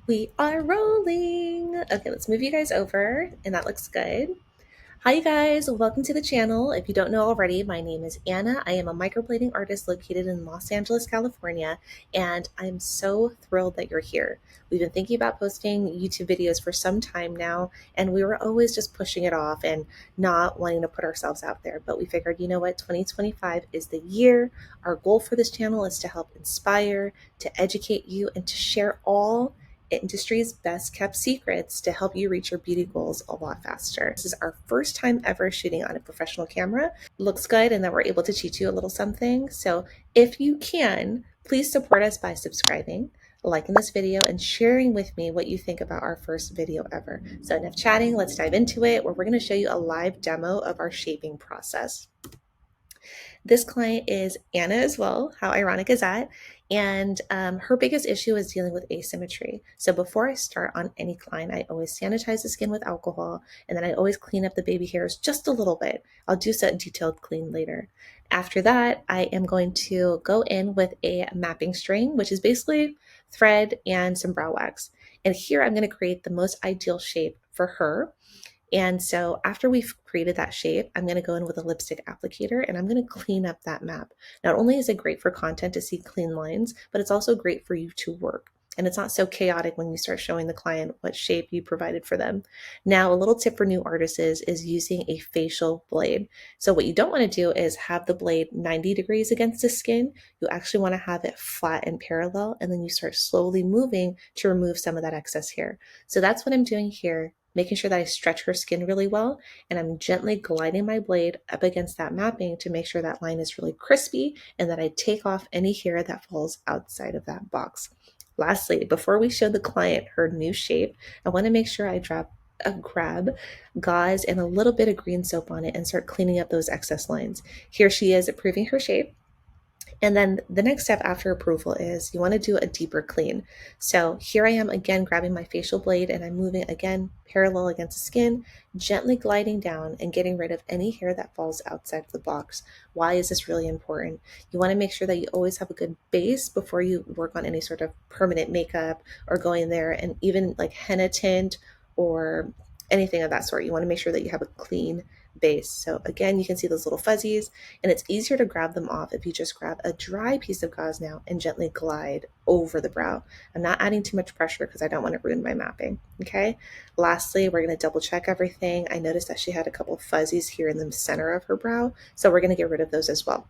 We are rolling. Okay, let's move you guys over, and that looks good. Hi, you guys. Welcome to the channel. If you don't know already, my name is Anna. I am a microblading artist located in Los Angeles, California, and I'm so thrilled that you're here. We've been thinking about posting YouTube videos for some time now, and we were always just pushing it off and not wanting to put ourselves out there. But we figured, you know what, 2025 is the year. Our goal for this channel is to help inspire, to educate you, and to share all industry's best kept secrets to help you reach your beauty goals a lot faster. This is our first time ever shooting on a professional camera. Looks good, and that we're able to teach you a little something. So if you can, please support us by subscribing, liking this video, and sharing with me what you think about our first video ever. So enough chatting, let's dive into it, where we're going to show you a live demo of our shaping process. This client is Anna as well. How ironic is that? And her biggest issue is dealing with asymmetry. So before I start on any client, I always sanitize the skin with alcohol, and then I always clean up the baby hairs just a little bit. I'll do a detailed clean later. After that, I am going to go in with a mapping string, which is basically thread and some brow wax. And here I'm going to create the most ideal shape for her. And so after we've created that shape, I'm going to go in with a lipstick applicator and I'm going to clean up that map. Not only is it great for content to see clean lines, but it's also great for you to work. And it's not so chaotic when you start showing the client what shape you provided for them. Now, a little tip for new artists is using a facial blade. So what you don't want to do is have the blade 90 degrees against the skin. You actually want to have it flat and parallel, and then you start slowly moving to remove some of that excess hair. So that's what I'm doing here, making sure that I stretch her skin really well, and I'm gently gliding my blade up against that mapping to make sure that line is really crispy and that I take off any hair that falls outside of that box. Lastly, before we show the client her new shape, I want to make sure I grab gauze and a little bit of green soap on it and start cleaning up those excess lines. Here she is approving her shape. And then the next step after approval is you want to do a deeper clean. So here I am again grabbing my facial blade and I'm moving again parallel against the skin, gently gliding down and getting rid of any hair that falls outside of the box. Why is this really important? You want to make sure that you always have a good base before you work on any sort of permanent makeup or going there and even like henna tint or anything of that sort. You want to make sure that you have a clean base. So again, you can see those little fuzzies, and it's easier to grab them off if you just grab a dry piece of gauze now and gently glide over the brow. I'm not adding too much pressure because I don't want to ruin my mapping. Okay. Lastly, we're going to double check everything. I noticed that she had a couple fuzzies here in the center of her brow, so we're going to get rid of those as well.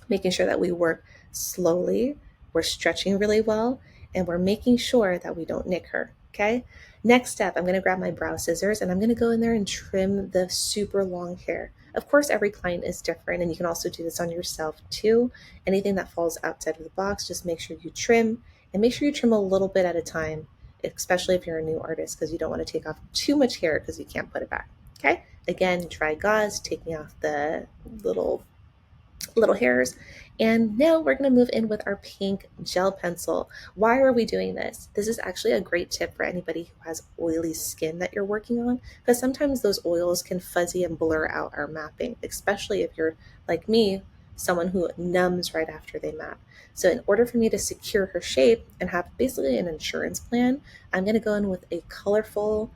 Making sure that we work slowly, we're stretching really well, and we're making sure that we don't nick her. Okay. Next step, I'm going to grab my brow scissors and I'm going to go in there and trim the super long hair. Of course, every client is different, and you can also do this on yourself too. Anything that falls outside of the box, just make sure you trim, and make sure you trim a little bit at a time, especially if you're a new artist, because you don't want to take off too much hair because you can't put it back. Okay. Again, dry gauze, taking off the little hairs. And now we're going to move in with our pink gel pencil. Why are we doing this? This is actually a great tip for anybody who has oily skin that you're working on, because sometimes those oils can fuzzy and blur out our mapping, especially if you're like me, someone who numbs right after they map. So in order for me to secure her shape and have basically an insurance plan, I'm going to go in with a colorful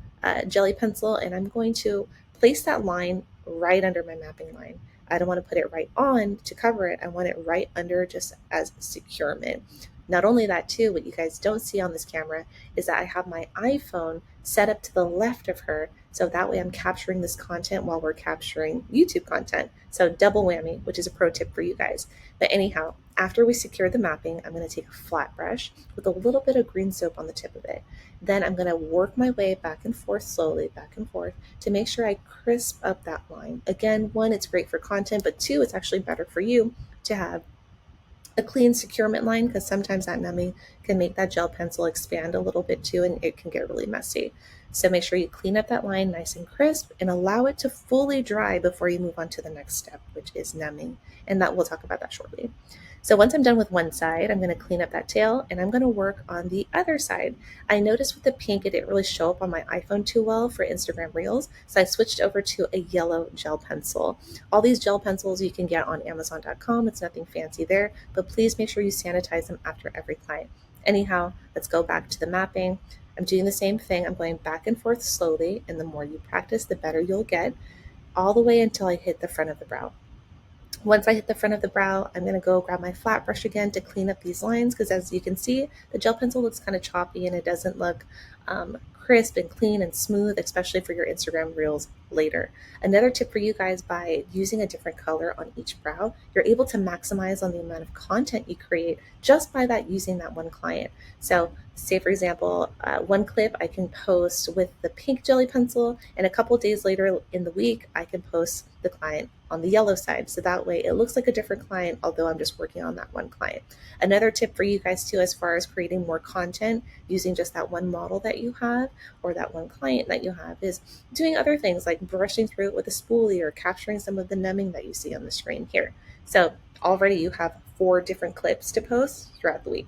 jelly pencil, and I'm going to place that line right under my mapping line. I don't want to put it right on to cover it. I want it right under just as securement. Not only that too, what you guys don't see on this camera is that I have my iPhone set up to the left of her. So that way I'm capturing this content while we're capturing YouTube content. So double whammy, which is a pro tip for you guys. But anyhow, after we secure the mapping, I'm going to take a flat brush with a little bit of green soap on the tip of it. Then I'm going to work my way back and forth slowly, back and forth, to make sure I crisp up that line. Again, one, it's great for content, but two, it's actually better for you to have a clean securement line, because sometimes that numbing can make that gel pencil expand a little bit too, and it can get really messy. So make sure you clean up that line nice and crisp and allow it to fully dry before you move on to the next step, which is numbing. And that we'll talk about that shortly. So once I'm done with one side, I'm going to clean up that tail and I'm going to work on the other side. I noticed with the pink, it didn't really show up on my iPhone too well for Instagram Reels. So I switched over to a yellow gel pencil. All these gel pencils you can get on Amazon.com. It's nothing fancy there, but please make sure you sanitize them after every client. Anyhow, let's go back to the mapping. I'm doing the same thing. I'm going back and forth slowly, and the more you practice, the better you'll get, all the way until I hit the front of the brow. Once I hit the front of the brow, I'm going to go grab my flat brush again to clean up these lines, because as you can see, the gel pencil looks kind of choppy and it doesn't look crisp and clean and smooth, especially for your Instagram reels later. Another tip for you guys: by using a different color on each brow, you're able to maximize on the amount of content you create just by that using that one client. So say for example, one clip I can post with the pink jelly pencil, and a couple days later in the week I can post the client on the yellow side, so that way it looks like a different client, although I'm just working on that one client. Another tip for you guys too, as far as creating more content using just that one model that you have or that one client that you have, is doing other things like brushing through it with a spoolie or capturing some of the numbing that you see on the screen here. So already you have 4 different clips to post throughout the week.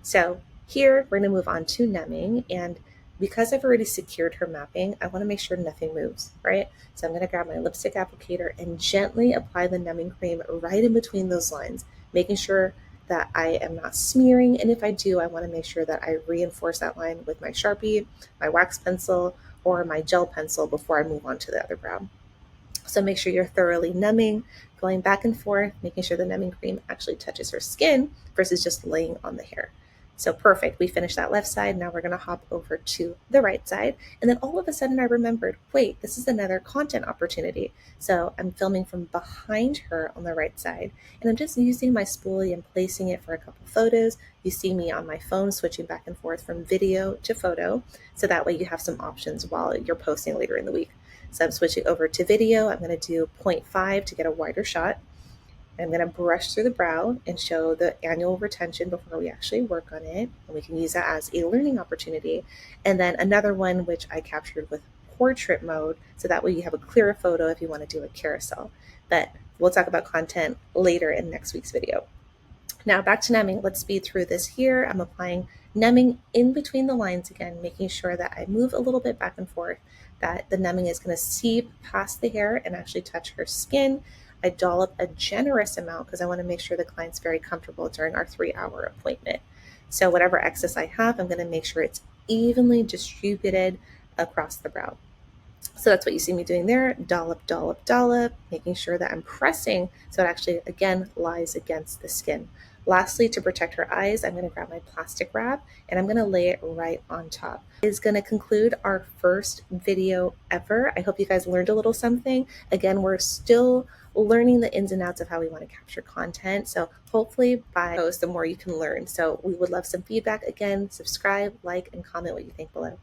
So here we're going to move on to numbing, and because I've already secured her mapping, I want to make sure nothing moves, right? So I'm going to grab my lipstick applicator and gently apply the numbing cream right in between those lines, making sure that I am not smearing. And if I do, I want to make sure that I reinforce that line with my Sharpie, my wax pencil, or my gel pencil before I move on to the other brow. So make sure you're thoroughly numbing, going back and forth, making sure the numbing cream actually touches her skin versus just laying on the hair. So perfect. We finished that left side. Now we're going to hop over to the right side. And then all of a sudden I remembered, wait, this is another content opportunity. So I'm filming from behind her on the right side, and I'm just using my spoolie and placing it for a couple photos. You see me on my phone switching back and forth from video to photo. So that way you have some options while you're posting later in the week. So I'm switching over to video. I'm going to do 0.5 to get a wider shot. I'm going to brush through the brow and show the annual retention before we actually work on it. And we can use that as a learning opportunity. And then another one, which I captured with portrait mode, so that way you have a clearer photo if you want to do a carousel. But we'll talk about content later in next week's video. Now back to numbing. Let's speed through this here. I'm applying numbing in between the lines again, making sure that I move a little bit back and forth, that the numbing is going to seep past the hair and actually touch her skin. I dollop a generous amount because I want to make sure the client's very comfortable during our 3-hour appointment. So whatever excess I have, I'm going to make sure it's evenly distributed across the brow. So that's what you see me doing there: dollop, dollop, dollop, making sure that I'm pressing so it actually, again, lies against the skin. Lastly, to protect her eyes, I'm going to grab my plastic wrap and I'm going to lay it right on top. Is going to conclude our first video ever. I hope you guys learned a little something. Again, we're still learning the ins and outs of how we want to capture content. So hopefully by post, the more you can learn. So we would love some feedback. Again, subscribe, like, and comment what you think below.